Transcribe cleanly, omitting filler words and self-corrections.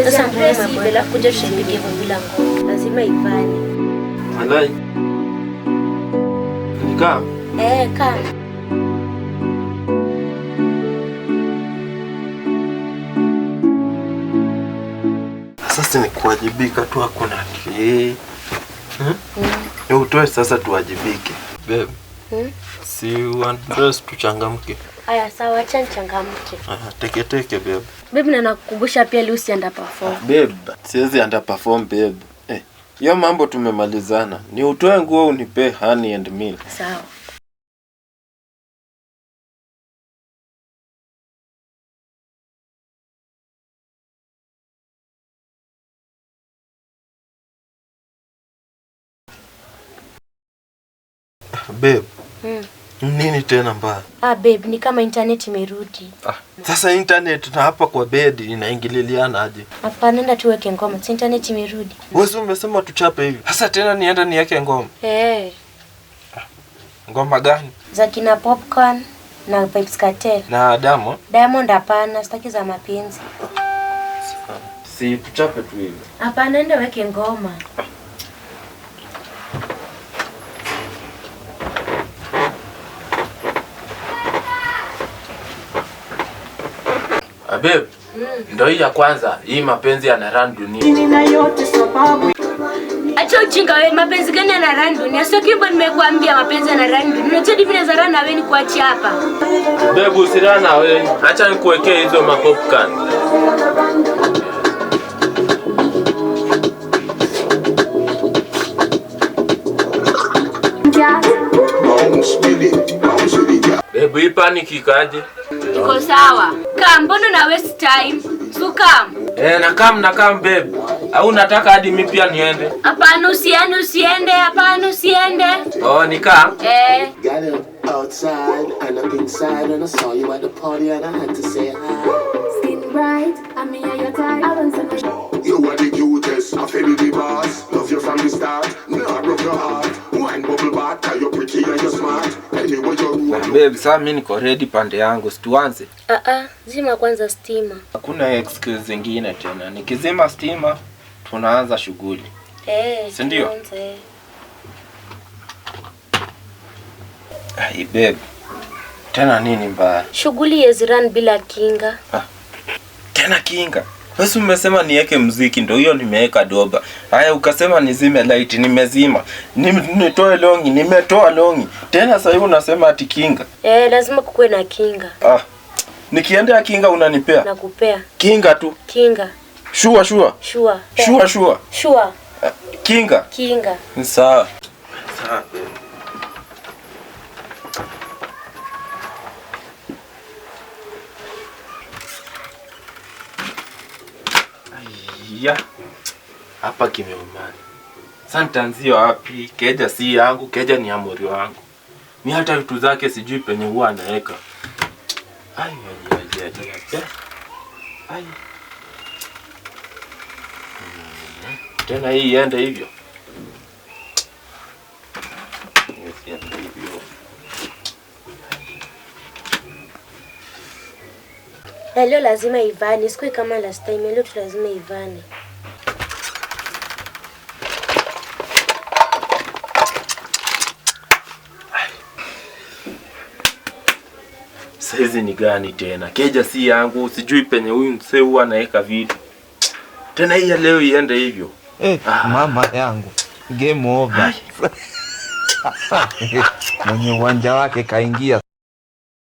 Sasa mbona bila kuja tushipige vumbi la ngoma. Lazima ivane. Alai. Nika. Kaa. Sasa ni kuwajibika tu hakuna utoe sasa tuwajibike. Babe. Si undress tuchangamke. Aya sawa, acha nichangamke. Teke babe. Babe na nakukumbusha pia leo usienda perform. Babe, siwezi anda perform babe. Hiyo mambo tumemalizana. Ni utoe nguo unipe honey and milk. Sawa. Babe. Nini tena mbaya? Babe, ni kama internet imerudi. Sasa internet na hapa kwa bed inaingililiana aje? Hapa nenda tuweke ngoma, si internet imerudi. Wewe umesema tuchape hivi. Sasa tena nienda niweke ngoma. Ngoma gani? Za kina Popcorn na Vybz Kartel. Na Diamond hapana, sitaki za mapenzi. Si tuchape tu hivi. Hapa nenda weke ngoma. Babe, ndio hii ya kwanza. Hii mapenzi yana run dunia. Acha ujinga wewe, mapenzi gani yana run dunia? Sio kibo nimekuambia mapenzi yana run dunia. Unachodi mimi naweza run na wewe ni kuachi hapa. Babe, usirana na wewe. Acha nikuwekee hizo mapopcorn. Babe, hii panic ikaje? Iko sawa. Come, mbona na waste time? So come. Na come babe. Au nataka hadi mimi pia niende? Hapana, usiende. Hapana, usiende. Oh, ni come? Got it outside and up inside and I saw you at the party and I had to say hi. Skin bright, I mean you're tired. I want some. You are the cutest, I feel the boss. Love you from the start, now broke your heart. Wine bubble bath, cause you're pretty and you're smart. Anyway you're babe, sasa mimi niko ready pande yangu, situanze. Zima kwanza stima. Hakuna excuse zingine tena. Nikizima stima, tunaanza shughuli. Si ndio? Babe. Tena nini mbaya? Shughuli yezi run bila kinga. Tena kinga? Wewe umesema niweke muziki, ndio hiyo nimeweka doba. Haya ukasema nizime light, nimezima. Nitoe longi, nimetoa longi. Tena sasa hivi unasema ati kinga. Lazima kukuwe na kinga. Nikiendea kinga unanipea? Nakupea. Kinga tu. Kinga. Sure. Kinga. Sawa. Hapa kimeumana. Sasa nitaanzia wapi? Keja si yangu, keja ni amori wangu. Mimi hata vitu zake sijui penye huwa anaweka. Tena hii iende hivyo. Leo lazima ivane, siku kama last time, leo tu lazima ivane. Saizi ni gani tena? Keja si yangu, sijui penye huyu msee huwa anaweka vitu. Tena hii leo iende hivyo. Mama yangu. Game over. Mwenye uwanja wake kaingia.